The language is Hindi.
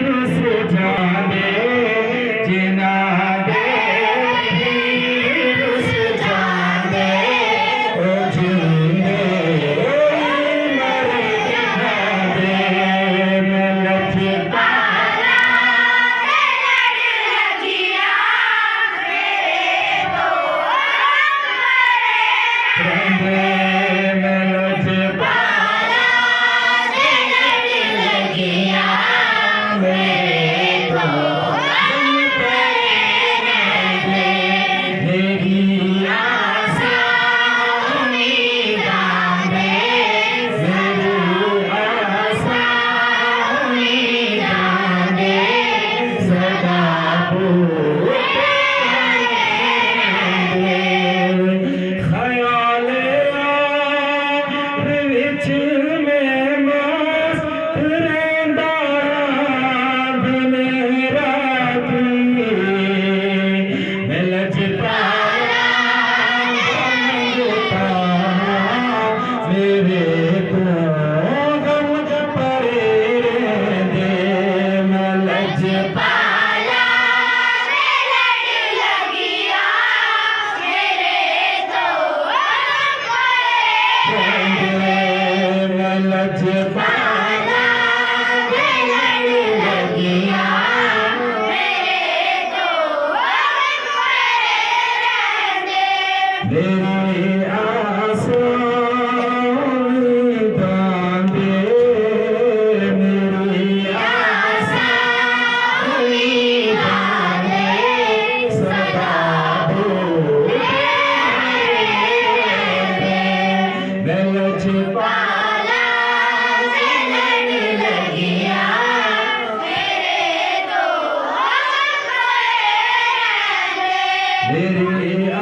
रुस जाने जिना दे रुस जाने ओ जीने मरे दे मैं लचता मेरी आसों दान दे मेरी आसों दान दे सदा मैं लचपाला लड़ने लगिया मेरे तो मेरी